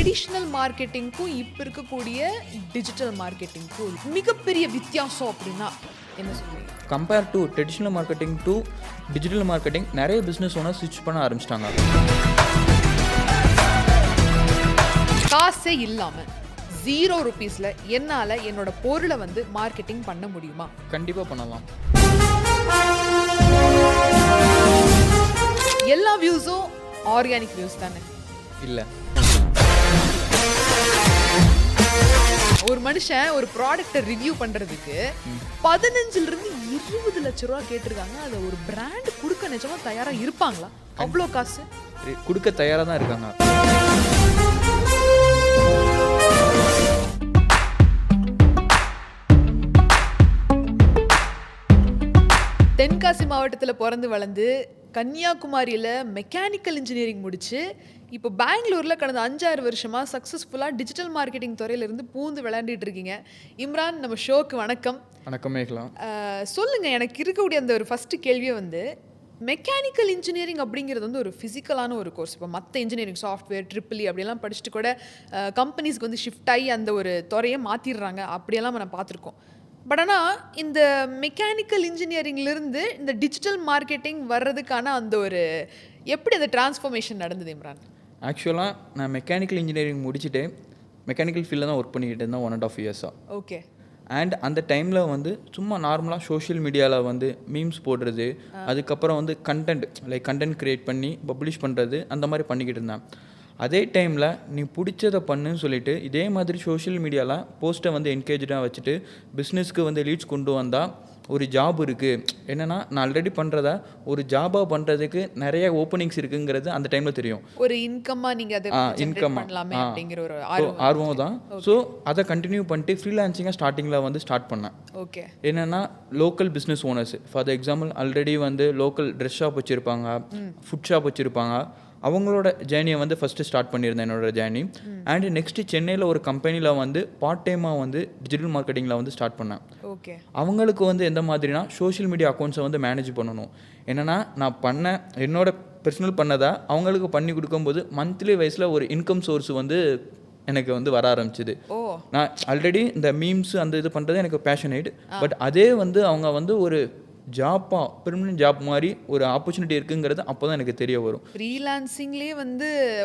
Traditional மார்க்கெட்டிங்க்கும் இப்போ இருக்கக்கூடிய digital மார்க்கெட்டிங்க்கும் மிகப்பெரிய வித்தியாசம் அப்படின்னா என்ன சொல்லுவீங்க? Compare to traditional marketing to digital marketing நிறைய பிஸ்னஸ் ஓனர் ஸ்விட்ச் பண்ண ஆரம்பிச்சிட்டாங்க. காசே இல்லாமல் 0 rupeesல என்னால் என்னோட பொருளை மார்க்கெட்டிங் பண்ண முடியுமா? கண்டிப்பாக பண்ணலாம். எல்லா வியூஸும் ஆர்கானிக் வியூஸ் தானே? இல்லை, ஒரு மனுஷன் ஒரு ப்ராடக்ட்டை ரிவ்யூ பண்ணுறதுக்கு 15-20 லட்ச ரூபா கேட்டிருக்காங்க. அதை ஒரு பிராண்ட் கொடுக்க நிஜமா தயாராக இருப்பாங்களா? அவ்வளோ காசு கொடுக்க தயாராக தான் இருக்காங்க. தென்காசி மாவட்டத்தில் பிறந்து வளர்ந்து கன்னியாகுமரியில் மெக்கானிக்கல் இன்ஜினியரிங் முடித்து இப்போ பெங்களூரில் கடந்த 5-6 வருஷமாக சக்ஸஸ்ஃபுல்லாக டிஜிட்டல் மார்க்கெட்டிங் துறையிலிருந்து பூந்து விளையாண்டுட்டு இருக்கீங்க. இம்ரான், நம்ம ஷோக்கு வணக்கம். வணக்கம் மேகலா. சொல்லுங்கள், எனக்கு இருக்கக்கூடிய அந்த ஒரு ஃபஸ்ட்டு கேள்வியை மெக்கானிக்கல் இன்ஜினியரிங் அப்படிங்கிறது ஒரு ஃபிசிக்கலான ஒரு கோர்ஸ். இப்போ மற்ற இன்ஜினியரிங் சாஃப்ட்வேர் ட்ரிபிள் அப்படியெல்லாம் படிச்சுட்டு கூட கம்பெனிஸ்க்கு ஷிஃப்ட் ஆகி அந்த ஒரு துறையை மாற்றிடுறாங்க. அப்படியெல்லாம் நம்ம பார்த்துருக்கோம். பட் ஆனால் இந்த மெக்கானிக்கல் இன்ஜினியரிங்லேருந்து இந்த டிஜிட்டல் மார்க்கெட்டிங் வர்றதுக்கான அந்த ஒரு எப்படி அந்த டிரான்ஸ்ஃபர்மேஷன் நடந்தது இம்ரான்? ஆக்சுவலாக நான் மெக்கானிக்கல் இன்ஜினியரிங் முடிச்சுட்டு மெக்கானிக்கல் ஃபீல்டில் தான் ஒர்க் பண்ணிக்கிட்டு இருந்தேன் 1.5 years. ஓகே. அண்ட் அந்த டைமில் சும்மா நார்மலாக சோஷியல் மீடியாவில் மீம்ஸ் போடுறது, அதுக்கப்புறம் கண்டென்ட் க்ரியேட் பண்ணி பப்ளிஷ் பண்ணுறது, அந்த மாதிரி பண்ணிக்கிட்டு இருந்தேன். அதே டைமில் நீ பிடிச்சதை பண்ணுன்னு சொல்லிட்டு இதே மாதிரி சோஷியல் மீடியாவில் போஸ்ட்டை என்கேஜாக வச்சுட்டு பிஸ்னஸ்க்கு லீட்ஸ் கொண்டு வந்தால் ஒரு ஜாப் இருக்குது. என்னென்னா நான் ஆல்ரெடி பண்ணுறத ஒரு ஜாபாக பண்ணுறதுக்கு நிறைய ஓப்பனிங்ஸ் இருக்குங்கிறது அந்த டைமில் தெரியும். ஒரு இன்கம்மாக நீங்கள் அதை இன்கம் பண்ணலாமே அப்படிங்கிற ஒரு ஆர்வம் தான். ஸோ அதை கண்டினியூ பண்ணிட்டு ஃப்ரீலான்சிங்காக ஸ்டார்டிங்கில் ஸ்டார்ட் பண்ணேன். ஓகே. என்னென்னா local business owners, for example already local dress shop வச்சுருப்பாங்க, ஃபுட் ஷாப் வச்சுருப்பாங்க. அவங்களோட ஜேர்னியை ஃபஸ்ட்டு ஸ்டார்ட் பண்ணியிருந்தேன், என்னோட ஜேர்னி. அண்ட் நெக்ஸ்ட்டு சென்னையில் ஒரு கம்பெனியில் பார்ட் டைமாக டிஜிட்டல் மார்க்கெட்டிங்கில் ஸ்டார்ட் பண்ணேன். ஓகே. அவங்களுக்கு எந்த மாதிரினா சோஷியல் மீடியா அக்கௌண்ட்ஸை மேனேஜ் பண்ணணும். என்னென்னா நான் என்னோட பர்சனல் பண்ணதை அவங்களுக்கு பண்ணி கொடுக்கும்போது மந்த்லி வைஸில் ஒரு இன்கம் சோர்ஸ் எனக்கு வர ஆரம்பிச்சிது. நான் ஆல்ரெடி இந்த மீம்ஸ் அந்த இது பண்ணுறது எனக்கு பேஷனேட். பட் அதே அவங்க ஒரு ஜாப்பாக பெர்மனன்ட் ஜாப் மாதிரி ஒரு ஆப்பர்ச்சுனிட்டி இருக்குங்கிறது அப்போ தான் எனக்கு தெரிய வரும். ஃப்ரீலான்சிங்லேயே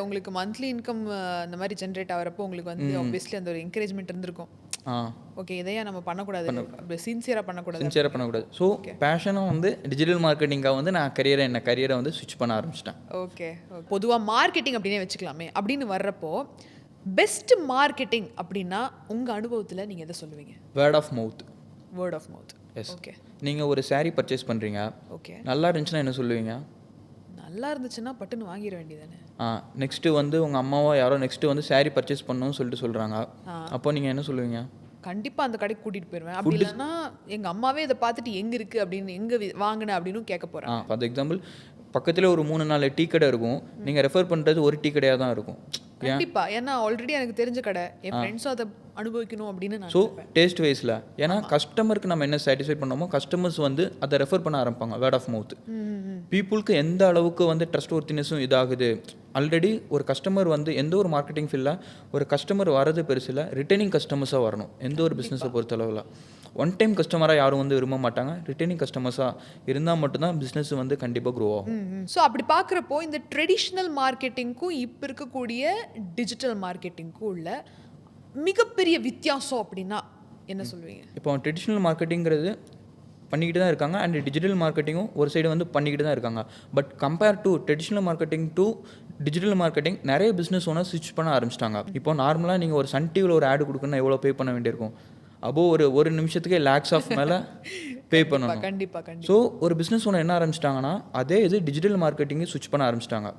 உங்களுக்கு மந்த்லி இன்கம் அந்த மாதிரி ஜென்ரேட் ஆகிறப்போ உங்களுக்கு ஆப்வியஸ்லி அந்த ஒரு என்கரேஜ்மெண்ட் இருந்திருக்கும். ஓகே, இதையா நம்ம பண்ணக்கூடாது, சின்சியராக பண்ணக்கூடாது. ஸோ பேஷனும் டிஜிட்டல் மார்க்கெட்டிங்காக நான் கரியரை ஸ்விட்ச் பண்ண ஆரம்பிச்சிட்டேன். ஓகே. பொதுவாக மார்க்கெட்டிங் அப்படின்னே வச்சுக்கலாமே. அப்படின்னு வர்றப்போ பெஸ்ட் மார்க்கெட்டிங் அப்படின்னா உங்கள் அனுபவத்தில் நீங்கள் எதை சொல்லுவீங்க? Word of mouth. Yes. Okay. நீங்கள் ஒரு சாரீ பர்ச்சேஸ் பண்ணுறீங்க. ஓகே. நல்லா இருந்துச்சுன்னா என்ன சொல்லுவீங்க? நல்லா இருந்துச்சுன்னா பட்டுன்னு வாங்கிட வேண்டியதானே. நெக்ஸ்ட்டு உங்கள் அம்மாவோ யாரோ நெக்ஸ்ட்டு சாரீ பர்ச்சேஸ் பண்ணணும்னு சொல்கிறாங்க. அப்போ நீங்கள் என்ன சொல்லுவீங்க? கண்டிப்பாக அந்த கடைக்கு கூட்டிகிட்டு போயிடுவேன். அப்படி இல்லைன்னா எங்கள் அம்மாவே இதை பார்த்துட்டு எங்கே இருக்குது அப்படின்னு, எங்கே வாங்கினேன் அப்படின்னு கேட்க போகிறேன். ஃபார் எக்ஸாம்பிள் பக்கத்தில் ஒரு 3-4 டீ கடை இருக்கும். நீங்கள் ரெஃபர் பண்ணுறது ஒரு டீ கடையாக தான் இருக்கும். கண்டிப்பாக. ஏன்னா ஆல்ரெடி எனக்கு தெரிஞ்ச கடை, என் ஃப்ரெண்ட்ஸும் அதை அனுபவிக்கணும் அப்படின்னு நான். ஸோ டேஸ்ட் வைஸில் ஏன்னா கஸ்டமருக்கு நம்ம என்ன சாட்டிஸ்ஃபை பண்ணோமோ கஸ்டமர்ஸ் அதை ரெஃபர் பண்ண ஆரம்பிப்பாங்க. Word of mouth. பீப்புளுக்கு எந்த அளவுக்கு ட்ரஸ்ட் ஒர்த்தினஸும் இதாகுது. ஆல்ரெடி ஒரு கஸ்டமர் எந்த ஒரு மார்க்கெட்டிங் ஃபீல்டில் ஒரு கஸ்டமர் வரது பெருசில் ரிட்டர்னிங் கஸ்டமர்ஸாக வரணும். எந்த ஒரு பிஸ்னஸை பொறுத்தளவில் ஒன் டைம் கஸ்டமராக யாரும் விரும்ப மாட்டாங்க. ரிட்டர்னிங் கஸ்டமர்ஸாக இருந்தால் மட்டும்தான் பிஸ்னஸ் கண்டிப்பாக க்ரோ ஆகும். ஸோ அப்படி பார்க்குறப்போ இந்த ட்ரெடிஷ்னல் மார்க்கெட்டிங்க்கும் இப்போ இருக்கக்கூடிய டிஜிட்டல் மார்க்கெட்டிங்க்கும் உள்ள மிகப்பெரிய வித்தியாசம் அப்படின்னா என்ன சொல்லுவீங்க? இப்போ ட்ரெடிஷ்னல் மார்க்கெட்டிங்கிறது பண்ணிக்கிட்டு தான் இருக்காங்க. அண்ட் டிஜிட்டல் மார்க்கெட்டிங்கும் ஒரு சைடு பண்ணிக்கிட்டு தான் இருக்காங்க. But compare to traditional marketing to digital marketing நிறைய பிஸ்னஸ் ஓனர் ஸ்விட்ச் பண்ண ஆரம்பிச்சிட்டாங்க. இப்போ நார்மலாக நீங்கள் ஒரு சன் டிவியில் ஒரு ஆடு கொடுக்கணும்னா எவ்வளோ பே பண்ண வேண்டியிருக்கும்? அப்போ ஒரு நிமிஷத்துக்கே லேக்ஸ் ஆஃப் மேலே பே பண்ணணும். கண்டிப்பாக. ஸோ ஒரு பிஸ்னஸ் ஓனர் என்ன ஆரம்பிச்சிட்டாங்கன்னா அதே இது டிஜிட்டல் மார்க்கெட்டிங்கை ஸ்விட்ச் பண்ண ஆரம்பிச்சிட்டாங்க.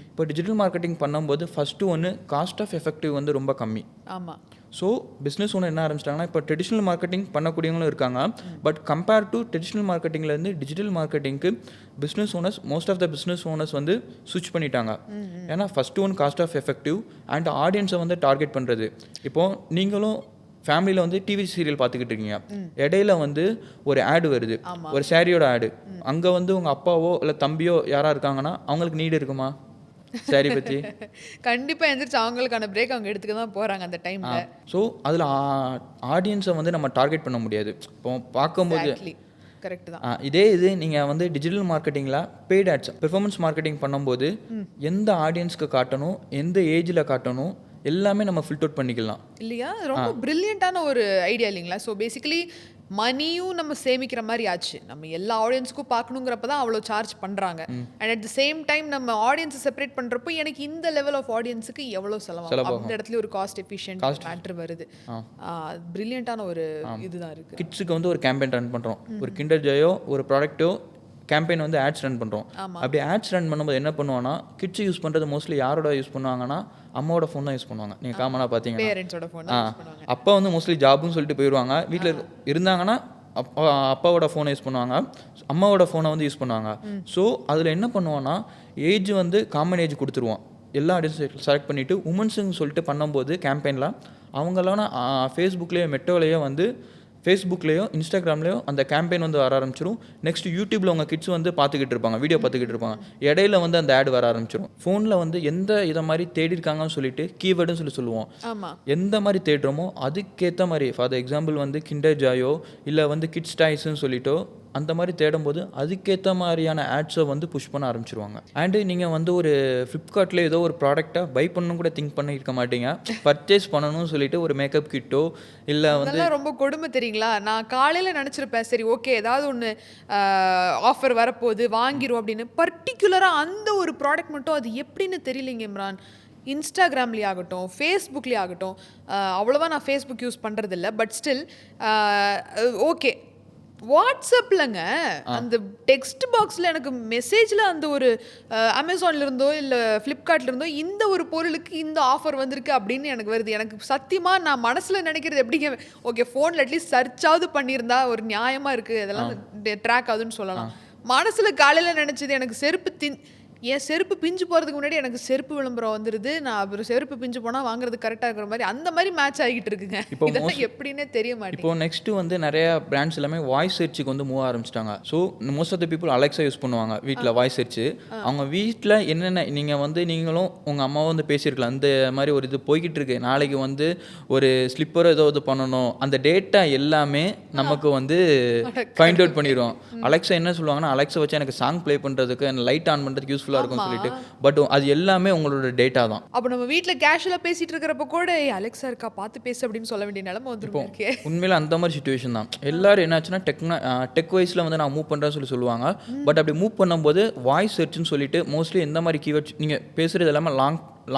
இப்போ டிஜிட்டல் மார்க்கெட்டிங் பண்ணும்போது ஃபஸ்ட்டு காஸ்ட் ஆஃப் எஃபெக்டிவ் ரொம்ப கம்மி. ஆமாம். ஸோ பிஸ்னஸ் ஓனர் என்ன ஆரம்பிச்சிட்டாங்கன்னா இப்போ ட்ரெடிஷ்னல் மார்க்கெட்டிங் பண்ணக்கூடியவங்களும் இருக்காங்க. பட் கம்பேர் டு ட்ரெடிஷ்னல் மார்க்கெட்டிங்லேருந்து டிஜிட்டல் மார்க்கெட்டிங்க்கு business owners most of the business owners ஸ்விட்ச் பண்ணிட்டாங்க. ஏன்னா first cost of effective and ஆடியன்ஸை டார்கெட் பண்ணுறது. இப்போது நீங்களும் ஃபேமிலியில் டிவி சீரியல் பார்த்துக்கிட்டு இருக்கீங்க. இடையில ஒரு ஆடு வருது, ஒரு சாரியோட ஆடு. அங்கே உங்கள் அப்பாவோ இல்லை தம்பியோ யாராக இருக்காங்கன்னா அவங்களுக்கு நீடு இருக்குமா? சாரி பற்றி. கண்டிப்பா எந்திரிச்சு அவங்களுக்கான பிரேக் அவங்க எடுத்துக்க தான் போறாங்க அந்த டைம்ல. ஸோ அதில் ஆடியன்ஸை வந்து நம்ம டார்கெட் பண்ண முடியாது. இப்போ பார்க்கும்போது எக்ஸாக்ட்லி. கரெக்ட் தான். இதே இது நீங்கள் வந்து டிஜிட்டல் மார்க்கெட்டிங்கில் பெய்ட் ஆட்ஸ் பெர்ஃபார்மன்ஸ் மார்க்கெட்டிங் பண்ணும்போது எந்த ஆடியன்ஸ்க்கு காட்டணும், எந்த ஏஜில் காட்டணும், எல்லாமே நம்ம ஃபில்ட் அவுட் பண்ணிக்கலாம் இல்லையா? ரொம்ப பிரில்லியண்டான ஒரு ஐடியா இல்லைங்களா? ஸோ பேசிக்கலி மணியும் நம்ம சேமிக்கிற மாதிரி ஆச்சு. நம்ம எல்லா ஆடியன்ஸ்க்கும் பார்க்கணுங்கிறப்ப தான் அவ்வளோ சார்ஜ் பண்ணுறாங்க. And at the same time நம்ம ஆடியன்ஸை செப்பரேட் பண்ணுறப்போ எனக்கு இந்த லெவல் ஆஃப் ஆடியன்ஸுக்கு எவ்வளோ செலவாகும், அந்த இடத்துல ஒரு காஸ்ட் எஃபிஷியன்ட் மேட்ரு வருது. பிரில்லியண்டான ஒரு இதுதான் இருக்குது. கிட்ஸுக்கு வந்து ஒரு கேம்பெயின் ரன் பண்ணுறோம், ஒரு கிண்டர் ஜாயோ ஒரு ப்ராடக்ட்டோ கேம்பெயின் வந்து ஆட்ஸ் ரன் பண்ணுறோம். அப்படி ஆட்ஸ் ரன் பண்ணும்போது என்ன பண்ணுவோன்னா, கிட்ஸ் யூஸ் பண்ணுறது மோஸ்ட்லி யாரோட யூஸ் பண்ணுவாங்கன்னா அம்மாவோட ஃபோன் தான் யூஸ் பண்ணுவாங்க. நீங்கள் காமனாக பார்த்தீங்கன்னா பேரண்ட்ஸோட ஃபோன் அப்பா வந்து மோஸ்ட்லி ஜாப்னு சொல்லிட்டு போயிடுவாங்க. வீட்டில் இருந்தாங்கன்னா அப்பாவோட ஃபோனை யூஸ் பண்ணுவாங்க, அம்மாவோட ஃபோனை வந்து யூஸ் பண்ணுவாங்க. ஸோ அதில் என்ன பண்ணுவோன்னா, ஏஜ் வந்து காமன் ஏஜ் கொடுத்துருவோம். எல்லா ஆடியன்ஸும் செலக்ட் பண்ணிவிட்டு உமன்ஸுன்னு சொல்லிட்டு பண்ணும்போது கேம்பெயினில் அவங்களாம் ஃபேஸ்புக்லேயோ மெட்டோலேயோ வந்து ஃபேஸ்புக்லேயோ இன்ஸ்டாகிராம்லேயோ அந்த கேம்பெயின் வந்து வர ஆரம்பிச்சிடும். நெக்ஸ்ட் யூடியூப்பில் உங்கள் கிட்ஸ் வந்து பார்த்துக்கிட்டு இருப்பாங்க, வீடியோ பார்த்துக்கிட்டு இருப்பாங்க. இடையில வந்து அந்த ஆட் வர ஆரம்பிச்சிடும். ஃபோனில் வந்து எந்த இதை மாதிரி தேடி இருக்காங்கன்னு சொல்லிட்டு கீவேர்டுன்னு சொல்லுவோம். எந்த மாதிரி தேடுறோமோ அதுக்கேற்ற மாதிரி, ஃபார் எக்ஸாம்பிள் வந்து கிண்டர் ஜாயோ இல்லை வந்து கிட்ஸ் டாய்ஸ்ன்னு சொல்லிட்டோ அந்த மாதிரி தேடும்போது அதுக்கேற்ற மாதிரியான ஆட்ஸை வந்து புஷ் பண்ண ஆரம்பிச்சிருவாங்க. அண்டு நீங்கள் வந்து ஒரு ஃப்ளிப்கார்ட்டில் ஏதோ ஒரு ப்ராடக்டை பை பண்ணணும் கூட திங்க் பண்ணியிருக்க மாட்டீங்க, பர்ச்சேஸ் பண்ணணும்னு சொல்லிட்டு ஒரு மேக்கப் கிட்டோ இல்லை வந்து ரொம்ப கொடுமை தெரியுங்களா? நான் காலையில் நினச்சிருப்பேன், சரி ஓகே ஏதாவது ஒன்று ஆஃபர் வரப்போகுது வாங்கிரும் அப்படின்னு. பர்டிகுலராக அந்த ஒரு ப்ராடக்ட் மட்டும் அது எப்படின்னு தெரியலைங்க இம்ரான். இன்ஸ்டாகிராம்லேயே ஆகட்டும், ஃபேஸ்புக்லேயே ஆகட்டும், அவ்வளோவா நான் ஃபேஸ்புக் யூஸ் பண்ணுறதில்ல, பட் ஸ்டில் ஓகே வாட்ஸ்அப்லங்க அந்த டெக்ஸ்ட் பாக்ஸில் எனக்கு மெசேஜில் அந்த ஒரு அமேசான்ல இருந்தோ இல்லை ஃப்ளிப்கார்ட்ல இருந்தோ இந்த ஒரு பொருளுக்கு இந்த ஆஃபர் வந்திருக்கு அப்படின்னு எனக்கு வருது. எனக்கு சத்தியமாக நான் மனசில் நினைக்கிறது எப்படிங்க, ஓகே ஃபோனில் அட்லீஸ்ட் சர்ச்சாவது பண்ணியிருந்தா ஒரு நியாயமாக இருக்குது, அதெல்லாம் ட்ராக் ஆகுதுன்னு சொல்லலாம். மனசில் காலையில் நினச்சது எனக்கு என் செருப்பு பிஞ்சு போகிறதுக்கு முன்னாடி எனக்கு செருப்பு விளம்பரம் வந்துடுது, நான் அப்புறம் செருப்பு பிஞ்சு போனால் வாங்குறது கரெக்டாக இருக்கிற மாதிரி அந்த மாதிரி மேட்ச் ஆகிட்டு இருக்குங்க. இப்போ இதெல்லாம் எப்படின்னே தெரிய மாட்டேங்குது. இப்போ நெக்ஸ்ட்டு வந்து நிறைய பிராண்ட்ஸ் எல்லாமே வாய்ஸ் சர்ச்சுக்கு வந்து மூவ் ஆரம்பிச்சிட்டாங்க. So most of the people Alexa use பண்ணுவாங்க வீட்டில் வாய்ஸ் சர்ச்சு. அவங்க வீட்டில் என்னென்ன நீங்கள் வந்து நீங்களும் உங்கள் அம்மாவும் வந்து பேசியிருக்கலாம், அந்த மாதிரி ஒரு இது போய்கிட்டு இருக்கு, நாளைக்கு வந்து ஒரு ஸ்லிப்பர் ஏதோ இது பண்ணணும், அந்த டேட்டா எல்லாமே நமக்கு வந்து ஃபைண்ட் அவுட் பண்ணிடுவோம். அலெக்ஸா என்ன சொல்லுவாங்கன்னா, அலெக்ஸா வச்சு எனக்கு சாங் ப்ளே பண்ணுறதுக்கு லைட் ஆன் பண்ணுறதுக்கு யூஸ்ஃபுல்லாக இருக்கும்னு சொல்லிட்டு, பட் அது எல்லாமே உங்களோட டேட்டா தான். அப்போ நம்ம வீட்டில் கேஷுவலாக பேசிட்டு இருக்கிறப்ப கூட அலெக்ஸா இருக்கா பார்த்து பேசு அப்படின்னு சொல்ல வேண்டிய நிலைமை வந்துருக்கும். உண்மையில அந்த மாதிரி சிச்சுவேஷன் தான். எல்லாரும் என்னாச்சுன்னா டெக் வைஸில் வந்து நான் மூவ் பண்ணுறேன்னு சொல்லுவாங்க. பட் அப்படி மூவ் பண்ணும்போது வாய்ஸ் சர்ச்னு சொல்லிட்டு மோஸ்ட்லி எந்த மாதிரி கீவேர்ட்ஸ் நீங்கள் பேசுகிறது எல்லாமே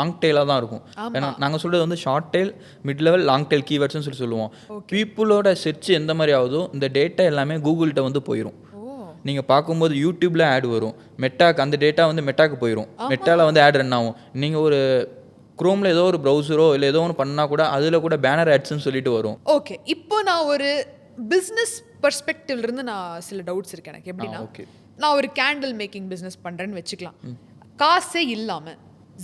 லாங் டெய்லாக தான் இருக்கும். ஏன்னா நாங்கள் சொல்கிறது வந்து short tail, mid level, long tail கீவேர்ட்ஸ்னு சொல்லுவோம். பீப்புளோட சர்ச் எந்த மாதிரி ஆகுதோ இந்த டேட்டா எல்லாமே கூகுள்கிட்ட வந்து போயிடும். நீங்கள் பார்க்கும்போது யூடியூப்பில் ஆட் வரும், மெட்டாக்கு அந்த டேட்டா வந்து மெட்டாக்கு போயிடும், மெட்டாவில் வந்து ஆட் ரன் ஆகும். நீங்கள் ஒரு குரோமில் ஏதோ ஒரு ப்ரௌசரோ இல்லை ஏதோ ஒன்று பண்ணால் கூட அதில் கூட பேனர் ஆட்ஸ்ன்னு சொல்லிட்டு வரும். ஓகே, இப்போ நான் ஒரு பிஸ்னஸ் பர்ஸ்பெக்டிவ்லேருந்து நான் சில டவுட்ஸ் இருக்கு எனக்கு. எப்படின்னா, நான் ஒரு கேண்டில் மேக்கிங் பிஸ்னஸ் பண்ணுறேன்னு வச்சுக்கலாம். காசே இல்லாமல்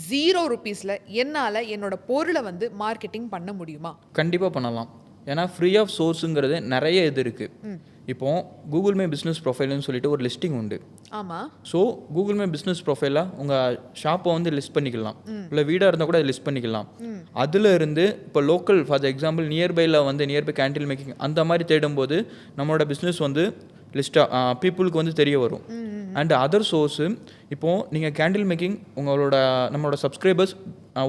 0 rupeesல என்னால் என்னோட பொருளை வந்து மார்க்கெட்டிங் பண்ண முடியுமா? கண்டிப்பாக பண்ணலாம். ஏன்னா ஃப்ரீ ஆஃப் சோர்ஸுங்கிறது நிறைய இது இருக்குது. இப்போ கூகுள் மே பிஸ்னஸ் ப்ரொஃபைல்னு சொல்லிட்டு ஒரு லிஸ்டிங் உண்டு. ஆமாம். ஸோ கூகுள் மே பிஸ்னஸ் ப்ரொஃபைலில் உங்கள் ஷாப்பை வந்து லிஸ்ட் பண்ணிக்கலாம், இல்லை வீடாக இருந்தால் கூட லிஸ்ட் பண்ணிக்கலாம். அதில் இருந்து இப்போ லோக்கல் ஃபார் எக்ஸாம்பிள் நியர்பையில் வந்து நியர்பை கேண்டில் மேக்கிங் அந்த மாதிரி தேடும்போது நம்மளோட பிஸ்னஸ் வந்து லிஸ்ட்டாக பீப்புளுக்கு வந்து தெரிய வரும். அண்ட் அதர் சோர்ஸு, இப்போது நீங்கள் கேண்டில் மேக்கிங் நம்மளோட சப்ஸ்கிரைபர்ஸ்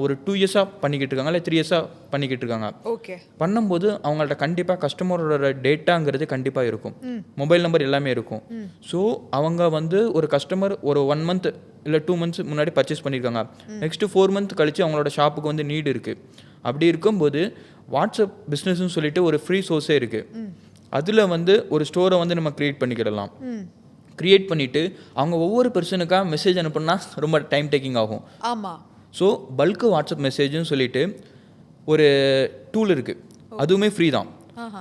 ஒரு 2 yearsஆக பண்ணிக்கிட்டு இருக்காங்க, இல்லை 3 yearsஆக பண்ணிக்கிட்டு இருக்காங்க. ஓகே, பண்ணும்போது அவங்கள்ட்ட கண்டிப்பாக கஸ்டமரோட டேட்டாங்கிறது கண்டிப்பாக இருக்கும், மொபைல் நம்பர் எல்லாமே இருக்கும். ஸோ அவங்க வந்து ஒரு கஸ்டமர் ஒரு 1 month இல்லை 2 months முன்னாடி பர்ச்சேஸ் பண்ணியிருக்காங்க, நெக்ஸ்ட்டு 4 month கழித்து அவங்களோட ஷாப்புக்கு வந்து நீடு இருக்குது. அப்படி இருக்கும்போது வாட்ஸ்அப் பிஸ்னஸ்ன்னு சொல்லிட்டு ஒரு ஃப்ரீ சோர்ஸே இருக்குது. அதில் வந்து ஒரு ஸ்டோரை வந்து நம்ம க்ரியேட் பண்ணிக்கிடலாம். க்ரியேட் பண்ணிவிட்டு அவங்க ஒவ்வொரு பர்சனுக்காக மெசேஜ் அனுப்புனா ரொம்ப டைம் டேக்கிங் ஆகும். ஆமாம். ஸோ பல்க்கு வாட்ஸ்அப் மெசேஜ்னு சொல்லிட்டு ஒரு டூல் இருக்குது, அதுவுமே ஃப்ரீ தான்.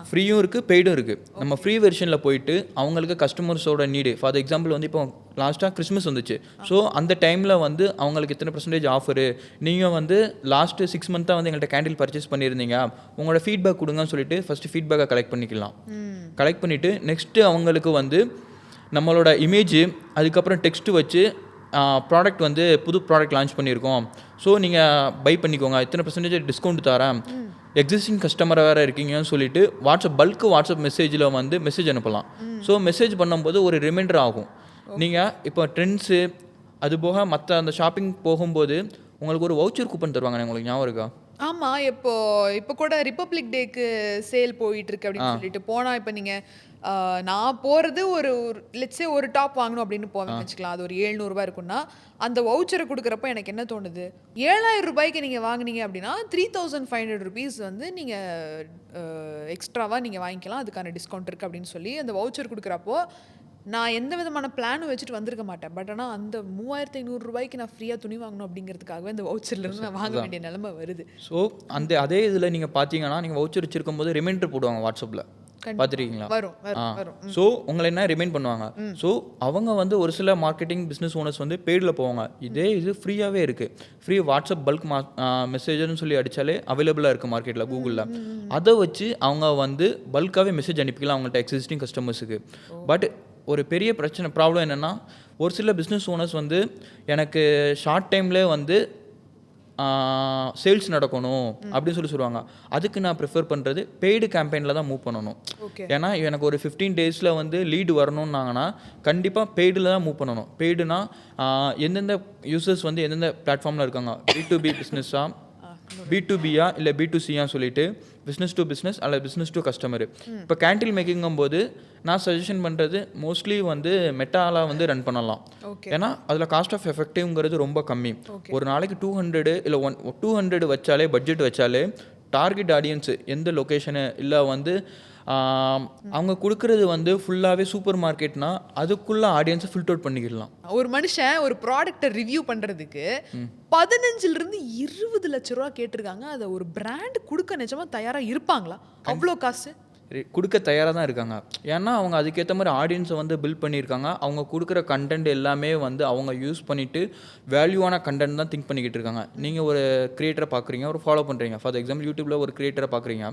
ஃப்ரீயும் இருக்குது, பெய்டும் இருக்குது. நம்ம ஃப்ரீ வெர்ஷனில் போயிட்டு அவங்களுக்கு கஸ்டமர்ஸோட நீடு, ஃபார் எக்ஸாம்பிள் வந்து இப்போ லாஸ்ட்டாக கிறிஸ்மஸ் வந்துச்சு, ஸோ அந்த டைமில் வந்து அவங்களுக்கு இத்தனை % ஆஃபரு, நீங்கள் வந்து லாஸ்ட்டு 6 months வந்து எங்கள்கிட்ட கேண்டில் பர்ச்சேஸ் பண்ணியிருந்தீங்க, உங்களோட ஃபீட்பேக் கொடுங்கன்னு சொல்லிட்டு ஃபஸ்ட்டு ஃபீட்பேக்கை கலெக்ட் பண்ணிக்கலாம். கலெக்ட் பண்ணிவிட்டு நெக்ஸ்ட்டு அவங்களுக்கு வந்து நம்மளோட இமேஜ் அதுக்கப்புறம் டெக்ஸ்ட்டு வச்சு ப்ராடக்ட் வந்து புது ப்ராடக்ட் லான்ச் பண்ணியிருக்கோம், ஸோ நீங்கள் பை பண்ணிக்கோங்க, இத்தனை % டிஸ்கவுண்ட் தரேன், எக்ஸிஸ்டிங் கஸ்டமராக வேறு இருக்கீங்கன்னு சொல்லிட்டு வாட்ஸ்அப் மெசேஜில் வந்து மெசேஜ் அனுப்பலாம். ஸோ மெசேஜ் பண்ணும்போது ஒரு ரிமைண்டர் ஆகும். நீங்கள் இப்போ ட்ரெண்ட்ஸு அது போக மற்ற அந்த ஷாப்பிங் போகும்போது உங்களுக்கு ஒரு வவுச்சர் கூப்பன் தருவாங்க, உங்களுக்கு ஞாபகம் இருக்கா? ஆமாம். இப்போ கூட ரிப்பப்ளிக் டேக்கு சேல் போயிட்டுருக்கு அப்படின்னு சொல்லிட்டு போனால், இப்போ நீங்கள் நான் போகிறது ஒரு லெட்ஸே ஒரு டாப் வாங்கணும் அப்படின்னு போவேன் வச்சுக்கலாம், அது ஒரு 700 இருக்குன்னா அந்த வவுச்சரை கொடுக்குறப்ப எனக்கு என்ன தோணுது, 7000 ரூபாய்க்கு நீங்கள் வாங்கினீங்க அப்படின்னா 3500 rupees வந்து நீங்கள் எக்ஸ்ட்ராவாக நீங்கள் வாங்கிக்கலாம், அதுக்கான டிஸ்கவுண்ட் இருக்குது அப்படின்னு சொல்லி அந்த வவுச்சர் கொடுக்குறப்போ நான் எந்த விதமான பிளானும் வச்சுட்டு வந்திருக்க மாட்டேன். பட் ஆனால் அந்த 3500 ரூபாய்க்கு நான் ஃப்ரீயாக துணி வாங்கணும் அப்படிங்கிறதுக்காகவே அந்த வவுச்சர்லேருந்து நான் வாங்க வேண்டிய நிலைமை வருது. ஸோ அதே இதில் நீங்கள் பார்த்தீங்கன்னா, நீங்கள் வவுச்சர் வச்சிருக்கும் போது ரிமைண்டர் போடுவாங்க வாட்ஸ்அப்பில், பார்த்துருக்கீங்களா? வரும். ஸோ உங்களை என்ன ரிமைண்ட் பண்ணுவாங்க. ஸோ அவங்க வந்து ஒரு சில மார்க்கெட்டிங் பிஸ்னஸ் ஓனர்ஸ் வந்து பெய்டில் போவாங்க. இது ஃப்ரீயாகவே இருக்குது, ஃப்ரீ வாட்ஸ்அப் பல்க் மெசேஜர்னு சொல்லி அடித்தாலே அவைலபிளாக இருக்குது மார்க்கெட்டில், கூகுளில். அதை வச்சு அவங்க வந்து பல்காகவே மெசேஜ் அனுப்பிக்கலாம் அவங்கள்ட்ட எக்ஸிஸ்டிங் கஸ்டமர்ஸுக்கு. பட் ஒரு பெரிய ப்ராப்ளம் என்னென்னா, ஒரு சில பிஸ்னஸ் ஓனர்ஸ் வந்து எனக்கு ஷார்ட் டைம்லேயே வந்து சேல்ஸ் நடக்கணும் அப்படின்னு சொல்லுவாங்க. அதுக்கு நான் ப்ரிஃபர் பண்ணுறது பெய்டு கேம்பெயினில் தான் மூவ் பண்ணணும். ஏன்னா எனக்கு ஒரு 15 days வந்து லீடு வரணும்னாங்கன்னா கண்டிப்பாக பெய்டில் தான் மூவ் பண்ணணும். பெய்டுனா எந்தெந்த யூசர்ஸ் வந்து எந்தெந்த பிளாட்ஃபார்மில் இருக்காங்க, B2B பிஸ்னஸாக, B2Bயா இல்லை B2Cயா சொல்லிட்டு பிஸ்னஸ் டு பிஸ்னஸ் அல்ல பிஸ்னஸ் டு கஸ்டமரு. இப்போ கேண்டில் மேக்கிங்கும் போது நான் சஜஷன் பண்ணுறது மோஸ்ட்லி வந்து மெட்டாவில் வந்து ரன் பண்ணலாம். ஏன்னா அதில் காஸ்ட் ஆஃப் எஃபெக்டிவ்ங்கிறது ரொம்ப கம்மி. ஒரு நாளைக்கு 200 இல்லை 200 வச்சாலே, பட்ஜெட் வச்சாலே டார்கெட் ஆடியன்ஸு எந்த லொக்கேஷனு இல்லை வந்து அவங்க கொடுக்கறது வந்து ஃபுல்லாகவே சூப்பர் மார்க்கெட்னா அதுக்குள்ள ஆடியன்ஸை ஃபில்டர் அவுட் பண்ணிக்கலாம். ஒரு மனுஷன் ஒரு ப்ராடக்ட்டை ரிவ்யூ பண்ணுறதுக்கு 15-20 லட்ச ரூபா கேட்டிருக்காங்க. அதை ஒரு பிராண்ட் கொடுக்க நிஜமாக தயாராக இருப்பாங்களா? அவ்வளோ காசு கொடுக்க தயாராக தான் இருக்காங்க. ஏன்னா அவங்க அதுக்கேற்ற மாதிரி ஆடியன்ஸை வந்து பில்ட் பண்ணியிருக்காங்க. அவங்க கொடுக்குற கண்டென்ட் எல்லாமே வந்து அவங்க யூஸ் பண்ணிவிட்டு வேல்யூவான கண்டென்ட் தான் திங்க் பண்ணிக்கிட்டு இருக்காங்க. நீங்கள் ஒரு கிரியேட்டரை பார்க்குறீங்க, ஒரு ஃபாலோ பண்ணுறீங்க, ஃபார் எக்ஸாம்பிள் யூடியூப்பில் ஒரு கிரியேட்டரை பார்க்குறீங்க,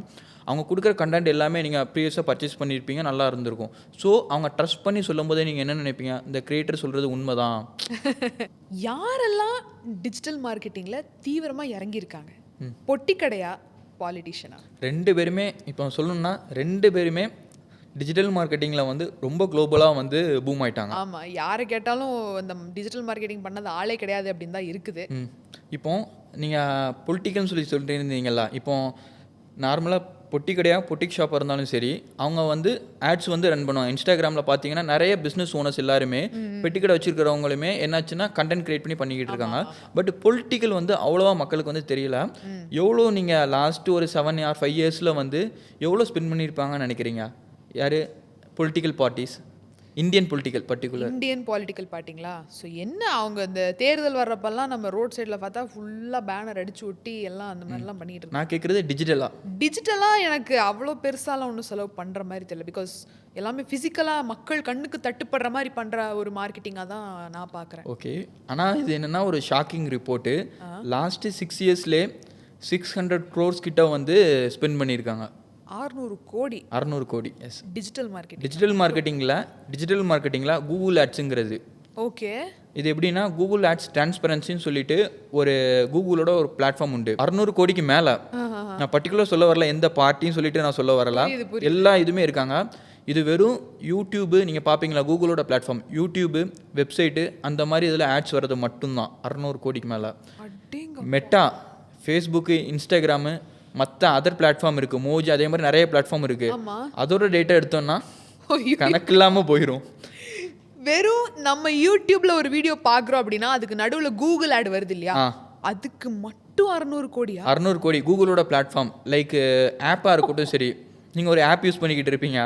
அவங்க கொடுக்குற கண்டென்ட் எல்லாமே நீங்கள் ப்ரீவியஸாக பர்ச்சேஸ் பண்ணியிருப்பீங்க, நல்லா இருந்திருக்கும். ஸோ அவங்க ட்ரஸ்ட் பண்ணி சொல்லும் போதே நீங்கள் என்ன நினைப்பீங்க, இந்த கிரியேட்டர் சொல்கிறது உண்மை தான். யாரெல்லாம் டிஜிட்டல் மார்க்கெட்டிங்கில் தீவிரமாக இறங்கியிருக்காங்க, பொட்டி கடையா பாலிட்டிஷியனா? 2 பேருமே இப்போ சொல்லணும்னா 2 பேருமே டிஜிட்டல் மார்க்கெட்டிங்கில் வந்து ரொம்ப குளோபலாக வந்து பூம் ஆயிட்டாங்க. ஆமாம், யாரை கேட்டாலும் இந்த டிஜிட்டல் மார்க்கெட்டிங் பண்ணது ஆளே கிடையாது அப்படின்னு தான் இருக்குது. இப்போ நீங்கள் பொலிட்டிக்கல்னு சொல்லிட்டு இருந்தீங்களா, இப்போ நார்மலாக பொட்டி கடையாக பொட்டிக் ஷாப்பாக இருந்தாலும் சரி, அவங்க வந்து ஆட்ஸ் வந்து ரன் பண்ணுவாங்க. இன்ஸ்டாகிராமில் பார்த்தீங்கன்னா நிறைய பிஸ்னஸ் ஓனர்ஸ் எல்லாருமே பெட்டி கடை வச்சுருக்கிறவங்களுமே என்னாச்சுன்னா கண்டென்ட் கிரியேட் பண்ணிக்கிட்டு இருக்காங்க. பட் பொலிட்டிக்கல் வந்து அவ்வளோவா மக்களுக்கு வந்து தெரியல. எவ்வளோ நீங்கள் லாஸ்ட்டு ஒரு 7 or 5 yearsல வந்து எவ்வளோ ஸ்பெண்ட் பண்ணியிருப்பாங்கன்னு நினைக்கிறீங்க? யார் பொலிட்டிக்கல் பார்ட்டிஸ்? இந்தியன் பொலிட்டிக்கல் பார்ட்டிங்களா? ஸோ என்ன அவங்க இந்த தேர்தல் வர்றப்பெல்லாம் நம்ம ரோட் சைடில் பார்த்தா ஃபுல்லாக பேனர் அடிச்சு ஒட்டி எல்லாம் அந்த மாதிரிலாம் பண்ணிட்டு இருக்கோம். நான் கேட்குறது டிஜிட்டலாக எனக்கு அவ்வளோ பெருசாலாம் ஒன்றும் செலவு பண்ணுற மாதிரி தெரியல. பிகாஸ் எல்லாமே ஃபிசிக்கலாக மக்கள் கண்ணுக்கு தட்டுப்படுற மாதிரி பண்ணுற ஒரு மார்க்கெட்டிங்காக தான் நான் பார்க்குறேன். ஓகே, ஆனால் இது என்னென்னா ஒரு ஷாக்கிங் ரிப்போர்ட்டு. லாஸ்ட்டு 6 yearsலே 600 crores கிட்ட வந்து ஸ்பெண்ட் பண்ணியிருக்காங்க. 600 கோடி. எஸ், டிஜிட்டல் மார்க்கெட்டிங்கில் கூகுள் ஆட்ஸுங்கிறது. ஓகே, இது எப்படின்னா கூகுள் ஆட்ஸ் டிரான்ஸ்பரன்சின்னு சொல்லிட்டு ஒரு கூகுளோட ஒரு பிளாட்ஃபார்ம் உண்டு. 600 கோடிக்கு மேலே. நான் பர்டிகுலர் சொல்ல வரல, எந்த பார்ட்டின்னு சொல்லிட்டு நான் சொல்ல வரல, எல்லா இதுவுமே இருக்காங்க. இது வெறும் யூடியூபு நீங்கள் பார்ப்பீங்களா, கூகுளோட பிளாட்ஃபார்ம், யூடியூபு, வெப்சைட்டு, அந்த மாதிரி இதில் ஆட்ஸ் வர்றது மட்டும்தான் 600 கோடிக்கு மேலே. மெட்டா, ஃபேஸ்புக்கு, இன்ஸ்டாகிராமு, மற்ற அதர் பிளாட்ஃபார்ம் இருக்குது, மோஜி, அதே மாதிரி நிறைய பிளாட்ஃபார்ம் இருக்குது. அதோட டேட்டா எடுத்தோம்னா கணக்கு இல்லாமல் போயிடும். வெறும் நம்ம யூடியூப்ல ஒரு வீடியோ பார்க்குறோம் அப்படின்னா அதுக்கு நடுவில் கூகுள் ஆட் வருது இல்லையா, அதுக்கு மட்டும் 600 கோடி. கூகுளோட பிளாட்ஃபார்ம் லைக் ஆப்பாக இருக்கட்டும், சரி, நீங்கள் ஒரு ஆப் யூஸ் பண்ணிக்கிட்டு இருப்பீங்க,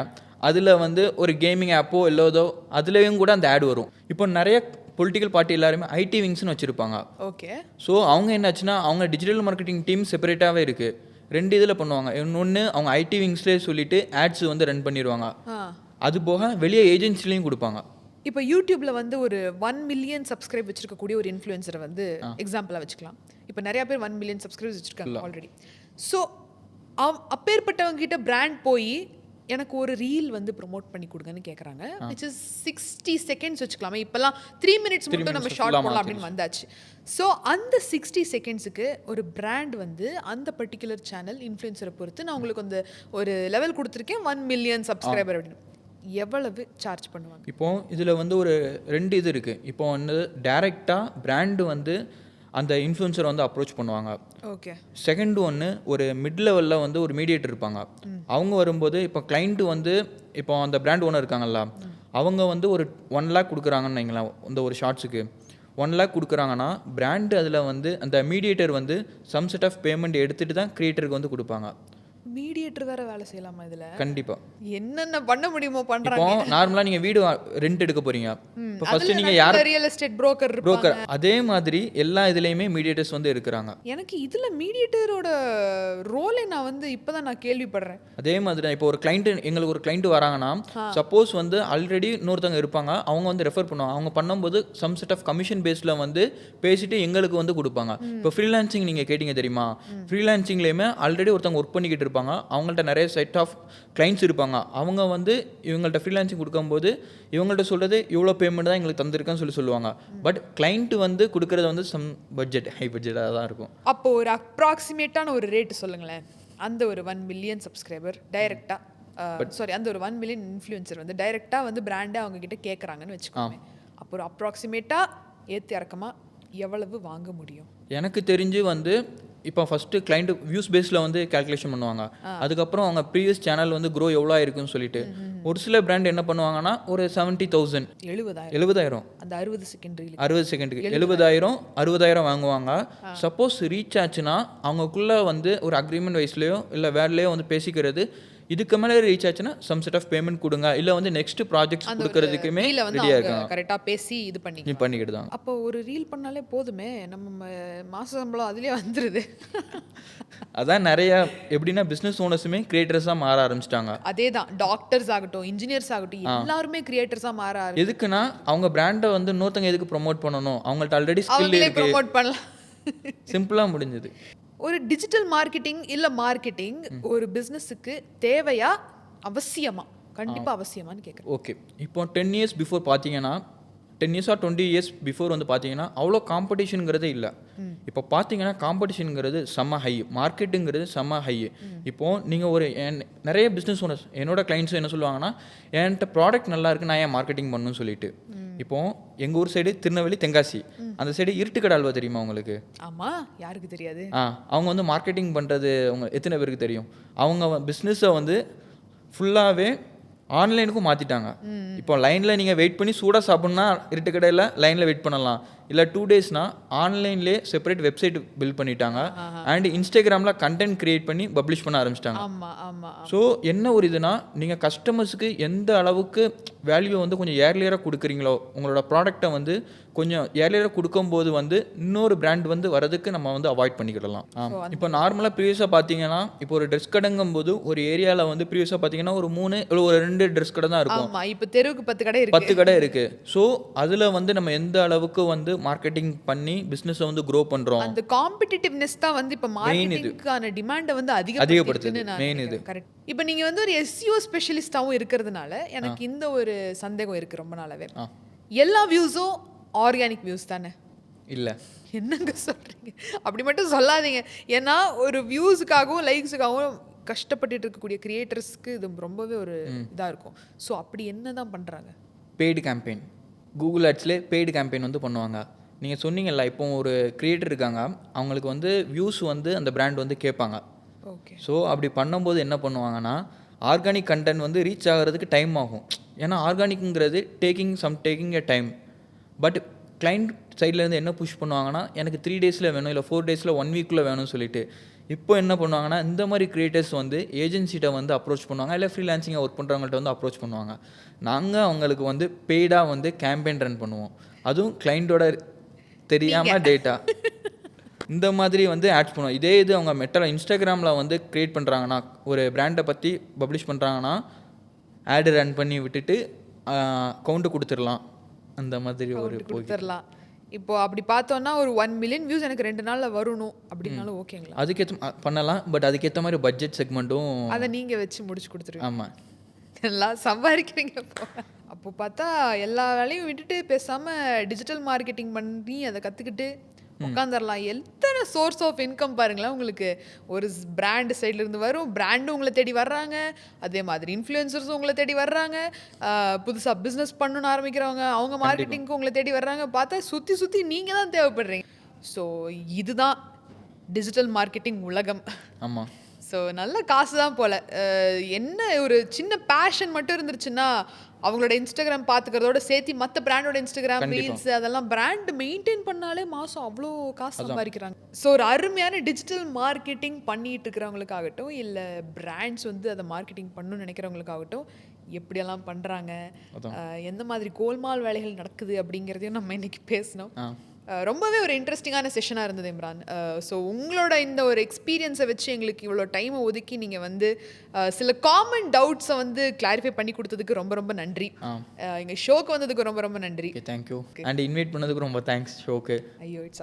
அதில் வந்து ஒரு கேமிங் ஆப்போ இல்லதோ அதுலேயும் கூட அந்த ஆட் வரும். இப்போ நிறைய பொலிட்டிக்கல் பார்ட்டி எல்லாருமே ஐடி விங்ஸ்னு வச்சுருப்பாங்க. ஓகே, ஸோ அவங்க என்னாச்சுன்னா அவங்க டிஜிட்டல் மார்க்கெட்டிங் டீம் செப்பரேட்டாகவே இருக்குது. 2 இதில் பண்ணுவாங்க. இன்னொன்று அவங்க ஐடி விங்ஸ்லேயே சொல்லிட்டு ஆட்ஸ் வந்து ரன் பண்ணிடுவாங்க. அது போக வெளியே ஏஜென்சிலையும் கொடுப்பாங்க. இப்போ யூடியூப்பில் வந்து ஒரு 1 million சப்ஸ்கிரைப் வச்சுருக்கக்கூடிய ஒரு இன்ஃப்ளூயன்சரை வந்து எக்ஸாம்பிளாக வச்சுக்கலாம். இப்போ நிறையா பேர் 1 million சப்ஸ்கிரைப்ஸ் வச்சுருக்காங்க ஆல்ரெடி. ஸோ அப்பேற்பட்டவங்க கிட்ட பிராண்ட் போய் எனக்கு ஒரு ரீல் வந்து ப்ரோமோட் பண்ணி கொடுங்கன்னு கேட்குறாங்க விச் இஸ் 60 செகண்ட்ஸ் வச்சுக்கலாமே. இப்போல்லாம் 3 மினிட்ஸ் மட்டும் நம்ம ஷார்ட் போடலாம் அப்படின்னு வந்தாச்சு. ஸோ அந்த 60 செகண்ட்ஸுக்கு ஒரு பிராண்ட் வந்து அந்த பர்டிகுலர் சேனல் இன்ஃப்ளூயன்சரை பொறுத்து நான் உங்களுக்கு அந்த ஒரு லெவல் கொடுத்துருக்கேன் 1 மில்லியன் சப்ஸ்கிரைபர் அப்படின்னு. எவ்வளவு சார்ஜ் பண்ணுவாங்க? இப்போ இதில் வந்து ஒரு 2 இது இருக்குது. இப்போ வந்து டைரெக்டாக பிராண்டு வந்து அந்த இன்ஃப்ளூயன்சரை வந்து அப்ரோச் பண்ணுவாங்க. ஓகே. செகண்ட் ஒன்று ஒரு மிட் லெவலில் வந்து ஒரு மீடியேட்டர் இருப்பாங்க. அவங்க வரும்போது இப்போ கிளைண்ட்டு வந்து இப்போ அந்த பிராண்ட் ஓனர் இருக்காங்கல்ல, அவங்க வந்து ஒரு 1 lakh கொடுக்குறாங்கன்னு வைங்களேன். இந்த ஒரு ஷார்ட்ஸுக்கு 1 lakh கொடுக்குறாங்கன்னா பிராண்டு அதில் வந்து அந்த மீடியேட்டர் வந்து சம் செட் ஆஃப் பேமெண்ட் எடுத்துகிட்டு தான் கிரியேட்டருக்கு வந்து கொடுப்பாங்க. மீடியேட்டர் வேற வேலை செய்யலாமா இதுல? கண்டிப்பா. என்னென்ன பண்ண முடியுமோ பண்றாங்க. இப்போ நார்மலா நீங்க வீடு ரெண்ட் எடுக்க போறீங்க. இப்போ ஃபர்ஸ்ட் நீங்க யார் ரியல் எஸ்டேட் புரோக்கர் புரோக்கர், அதே மாதிரி எல்லா இதுலயுமே மீடியேட்டர்ஸ் வந்து இருக்கிறாங்க. எனக்கு இதுல மீடியேட்டரோட ரோலை நான் வந்து இப்பதான் நான் கேள்விப்படுறேன். அதே மாதிரி தான் இப்போ ஒரு கிளைண்ட், எங்களுக்கு ஒரு கிளைண்ட் வராங்கன்னா சப்போஸ் வந்து ஆல்ரெடி இன்னொருத்தவங்க இருப்பாங்க, அவங்க வந்து ரெஃபர் பண்ணுவாங்க. அவங்க பண்ணும்போது சம் செட் ஆஃப் கமிஷன் பேஸ்ல வந்து பேசிட்டு எங்களுக்கு வந்து கொடுப்பாங்க. இப்போ ஃப்ரீலான்சிங் நீங்க கேட்டீங்க தெரியுமா, ஃப்ரீலான்சிங்லயுமே ஆல்ரெடி ஒருத்தவங்க ஒர்க் பண்ணிக்கிட்டு இருப்பாங்க. அவங்கள்ட்ட நிறைய செட் ஆஃப் கிளைண்ட்ஸ் இருப்பாங்க. அவங்க வந்து இவங்கள்ட்ட ஃப்ரீலான்சிங் கொடுக்கும்போது இவங்கள்ட்ட சொல்கிறது இவ்வளோ பேமெண்ட் தான் எங்களுக்கு தந்திருக்குன்னு சொல்லுவாங்க. பட் கிளைண்ட் வந்து கொடுக்குறது வந்து சம் பட்ஜெட், ஹை பட்ஜெட்டாக தான் இருக்கும். அப்போ ஒரு அப்ராக்சிமேட்டான ஒரு ரேட் சொல்லுங்களேன். அந்த ஒரு 1 மில்லியன் சப்ஸ்கிரைபர் டைரெக்டாக சாரி அந்த ஒரு 1 மில்லியன் இன்ஃப்ளூயன்சர் வந்து டைரெக்டாக வந்து பிராண்டை அவங்க கிட்ட கேட்குறாங்கன்னு வச்சுக்கோங்க. அப்போ ஒரு அப்ராக்சிமேட்டாக ஏற்றி இறக்கமாக எவ்வளவு வாங்க முடியும்? எனக்கு தெரிஞ்சு வந்து இப்போ ஃபஸ்ட்டு கிளைண்ட் வியூஸ் பேஸில் வந்து கேல்குலேஷன் பண்ணுவாங்க. அதுக்கப்புறம் அவங்க ப்ரீவியஸ் சேனல் வந்து க்ரோ எவ்வளோ ஆயிருக்குன்னு சொல்லிட்டு ஒரு சில பிராண்ட் என்ன பண்ணுவாங்கன்னா ஒரு 70,000 70,000 அந்த 60 செகண்ட் 60 செகண்டுக்கு 70,000 வாங்குவாங்க. சப்போஸ் ரீச் ஆச்சுன்னா அவங்களுக்குள்ள வந்து ஒரு அக்ரிமெண்ட் வைஸ்லேயோ இல்லை வேர்லேயோ வந்து பேசிக்கிறது, இதுக்கு மேலே ரீச் ஆச்சுன்னா சம் செட் ஆஃப் பேமெண்ட் கொடுங்க, இல்லை வந்து நெக்ஸ்ட் ப்ராஜெக்ட்ஸ் கொடுக்கறதுக்குமே ரெடியாக இருக்காங்க. கரெக்டாக பேசி இது பண்ணிக்கிட்டு தான். அப்போ ஒரு ரீல் பண்ணாலே போதுமே, நம்ம மாச சம்பளம் அதுலேயே வந்துடுது. அதான் நிறைய எப்படின்னா பிஸ்னஸ் ஓனர்ஸுமே கிரியேட்டர்ஸாக மாற ஆரம்பிச்சிட்டாங்க. அதே தான் டாக்டர்ஸ் ஆகட்டும், இன்ஜினியர்ஸ் ஆகட்டும், எல்லாருமே கிரியேட்டர்ஸாக மாற ஆரம்பிச்சு. எதுக்குன்னா அவங்க பிராண்டை வந்து இன்னொருத்தங்க எதுக்கு ப்ரொமோட் பண்ணணும், அவங்கள்ட்ட ஆல்ரெடி ஸ்கில் இருக்கு, ப்ரொமோட் பண்ணலாம். சிம்பிளாக முடிஞ்சது. ஒரு டிஜிட்டல் மார்க்கெட்டிங் இல்லை மார்க்கெட்டிங் ஒரு பிஸ்னஸுக்கு தேவையா, அவசியமா, கண்டிப்பாக அவசியமானு கேட்குறேன். ஓகே, இப்போ 10 years பிஃபோர் பார்த்தீங்கன்னா 10 years or 20 years பிஃபோர் வந்து பார்த்தீங்கன்னா அவ்வளோ காம்படிஷனுங்கிறதே இல்லை. இப்போ பார்த்தீங்கன்னா காம்படிஷனுங்கிறது செம்ம ஹை, மார்க்கெட்டுங்கிறது செம்ம ஹை. இப்போது நீங்கள் ஒரு நிறைய பிஸ்னஸ் ஓனர்ஸ் என்னோட கிளைண்ட்ஸும் என்ன சொல்லுவாங்கன்னா, என்கிட்ட ப்ராடக்ட் நல்லா இருக்கு, நான் ஏன் மார்க்கெட்டிங் பண்ணணும்னு சொல்லிட்டு. இப்போது எங்கள் ஊர் சைடு திருநெல்வேலி, தென்காசி அந்த சைடு இருட்டுக்கடை அல்வா தெரியுமா உங்களுக்கு? ஆமாம், யாருக்கு தெரியாது. அவங்க வந்து மார்க்கெட்டிங் பண்ணுறது அவங்க எத்தனை பேருக்கு தெரியும்? அவங்க பிஸ்னஸை வந்து ஃபுல்லாகவே ஆன்லைனுக்கும் மாற்றிட்டாங்க. இப்போ லைனில் நீங்கள் வெயிட் பண்ணி சூடாக சாப்பிட்ணுன்னா இருட்டுக்கடையில் லைனில் வெயிட் பண்ணலாம். இல்லை 2 daysனா ஆன்லைன்லேயே செப்பரேட் வெப்சைட் பில்ட் பண்ணிட்டாங்க. அண்ட் இன்ஸ்டாகிராமில் கண்டென்ட் கிரியேட் பண்ணி பப்ளிஷ் பண்ண ஆரம்பிச்சிட்டாங்க. ஸோ என்ன ஒரு இதுனா, நீங்கள் கஸ்டமர்ஸுக்கு எந்த அளவுக்கு வேல்யூ வந்து கொஞ்சம் ஏர்லியராக கொடுக்குறீங்களோ, உங்களோட ப்ராடக்டை வந்து கொஞ்சம் ஏர்லியராக கொடுக்கும்போது வந்து இன்னொரு பிராண்ட் வந்து வரதுக்கு நம்ம வந்து அவாய்ட் பண்ணிக்கிடலாம். இப்போ நார்மலாக ப்ரீவியஸாக பார்த்தீங்கன்னா, இப்போ ஒரு ட்ரெஸ் கடைங்கும் போது ஒரு ஏரியாவில் வந்து ப்ரீவியஸாக பார்த்தீங்கன்னா ஒரு 3 இல்லை ஒரு 2 ட்ரெஸ் கடை தான் இருக்கும். இப்போ தெருவுக்கு 10 கடை இருக்கு, 10 கடை இருக்குது. ஸோ அதில் வந்து நம்ம எந்த அளவுக்கு வந்து மார்க்கெட்டிங் பண்ணி பிஸ்னஸை வந்து க்ரோ பண்ணுறோம், அந்த காம்படிட்டிவ்னஸ் தான் வந்து இப்போ மார்க்கெட்டிங்கான டிமாண்டை வந்து அதிகப்படுத்துது. மெயின் இது. கரெக்ட். இப்போ நீங்கள் வந்து ஒரு SEO ஸ்பெஷலிஸ்டாகவும் இருக்கிறதுனால எனக்கு இந்த ஒரு சந்தேகம் இருக்குது ரொம்ப நாளாவே. எல்லா வியூஸும் ஆர்கானிக் வியூஸ் தானே? இல்லை, என்னங்க சொல்கிறீங்க? அப்படி மட்டும் சொல்லாதீங்க. ஏன்னா ஒரு வியூஸுக்காகவும் லைக்ஸுக்காகவும் கஷ்டப்பட்டுட்டு இருக்கக்கூடிய கிரியேட்டர்ஸ்க்கு இது ரொம்பவே ஒரு இதாக இருக்கும். ஸோ அப்படி என்ன தான் பண்ணுறாங்க? பெய்டு கேம்பெயின், கூகுள் ஆட்ஸ்லேயே பெய்டு கேம்பெயின் வந்து பண்ணுவாங்க. நீங்கள் சொன்னீங்கல்ல, இப்போ ஒரு கிரியேட்டர் இருக்காங்க, அவங்களுக்கு வந்து வியூஸ் வந்து அந்த பிராண்ட் வந்து கேட்பாங்க. ஓகே. ஸோ அப்படி பண்ணும்போது என்ன பண்ணுவாங்கன்னா, ஆர்கானிக் கண்டென்ட் வந்து ரீச் ஆகிறதுக்கு டைம் ஆகும். ஏன்னா ஆர்கானிக்குங்கிறது taking a time. But client சைட்லேருந்து என்ன புஷ் பண்ணுவாங்கன்னா, எனக்கு 3 daysல வேணும், இல்லை 4 daysல 1 weekல வேணும்னு சொல்லிட்டு. இப்போ என்ன பண்ணுவாங்கன்னா, இந்த மாதிரி கிரியேட்டர்ஸ் வந்து ஏஜென்சிகிட்ட வந்து அப்ரோச் பண்ணுவாங்க, இல்லை ஃப்ரீலான்சிங்காக ஒர்க் பண்ணுறவங்கள்ட்ட வந்து அப்ரோச் பண்ணுவாங்க. நாங்கள் அவங்களுக்கு வந்து பெய்டாக வந்து கேம்பெயின் ரன் பண்ணுவோம், அதுவும் கிளைண்ட்டோட தெரியாமல் டேட்டா இந்த மாதிரி வந்து ஆட்ஸ் பண்ணுவோம். இதே இது அவங்க இன்ஸ்டாகிராமில் வந்து க்ரியேட் பண்ணுறாங்கன்னா, ஒரு பிராண்டை பற்றி பப்ளிஷ் பண்ணுறாங்கன்னா, ஆடு ரன் பண்ணி விட்டுட்டு கவுண்ட்டு கொடுத்துடலாம். அந்த மாதிரி ஒரு கொடுத்துடலாம். இப்போ அப்படி பார்த்தோன்னா ஒரு 1 மில்லியன் வியூஸ் எனக்கு 2 நாளில் வரணும் அப்படின்னாலும் ஓகேங்களா? அதுக்கேற்ற பண்ணலாம். பட் அதுக்கேற்ற மாதிரி பட்ஜெட் செக்மெண்ட்டும் அதை நீங்கள் வச்சு முடிச்சு கொடுத்துருவீங்க. ஆமாம். எல்லாம் சம்பாதிக்கிறீங்க போல. அப்போ பார்த்தா எல்லா வேலையும் விட்டுட்டு பேசாமல் டிஜிட்டல் மார்க்கெட்டிங் பண்ணி அதை கற்றுக்கிட்டு உட்காந்துடலாம். எத்தனை சோர்ஸ் ஆஃப் இன்கம் பாருங்களேன் உங்களுக்கு. ஒரு பிராண்ட் சைட்லேருந்து வரும், பிராண்டும் உங்களை தேடி வர்றாங்க, அதே மாதிரி இன்ஃப்ளூயன்சர்ஸும் உங்களை தேடி வர்றாங்க, புதுசாக பிஸ்னஸ் பண்ணணும்னு ஆரம்பிக்கிறவங்க அவங்க மார்க்கெட்டிங்க்கு உங்களை தேடி வர்றாங்க. பார்த்தா சுற்றி சுற்றி நீங்கள் தான் தேவைப்படுறீங்க. ஸோ இதுதான் டிஜிட்டல் மார்க்கெட்டிங் உலகம். ஆமாம். ஸோ நல்ல காசு தான் போல். என்ன ஒரு சின்ன பேஷன் மட்டும் இருந்துருச்சுன்னா அவங்களோட இன்ஸ்டாகிராம் பார்த்துக்கிறதோட சேர்த்து மற்ற பிராண்டோட இன்ஸ்டாகிராம் ரீல்ஸ் அதெல்லாம் பிராண்ட் மெயின்டைன் பண்ணாலே மாதம் அவ்வளோ காசு சம்பாதிக்கிறாங்க. ஸோ ஒரு அருமையான டிஜிட்டல் மார்க்கெட்டிங் பண்ணிட்டு இருக்கிறவங்களுக்காகட்டும், இல்லை பிராண்ட்ஸ் வந்து அதை மார்க்கெட்டிங் பண்ணணும்னு நினைக்கிறவங்களுக்காகட்டும், எப்படியெல்லாம் பண்ணுறாங்க, எந்த மாதிரி கோல்மால் வேலைகள் நடக்குது அப்படிங்கிறதையும் நம்ம இன்னைக்கு பேசணும். ரொம்பவே ஒரு இன்ட்ரெஸ்டிங்கான செஷனாக இருந்தது இம்ரான். ஸோ உங்களோட இந்த ஒரு எக்ஸ்பீரியன்ஸை வச்சு எங்களுக்கு இவ்வளோ டைமை ஒதுக்கி நீங்கள் வந்து சில காமன் டவுட்ஸை வந்து கிளாரிஃபை பண்ணி கொடுத்ததுக்கு ரொம்ப ரொம்ப நன்றி. எங்கள் ஷோக்கு வந்ததுக்கு ரொம்ப ரொம்ப நன்றி. தேங்க்யூ. அண்ட் இன்வைட் பண்ணதுக்கு ரொம்ப தேங்க்ஸ் ஷோக்கு. ஐயோ, இட்ஸ்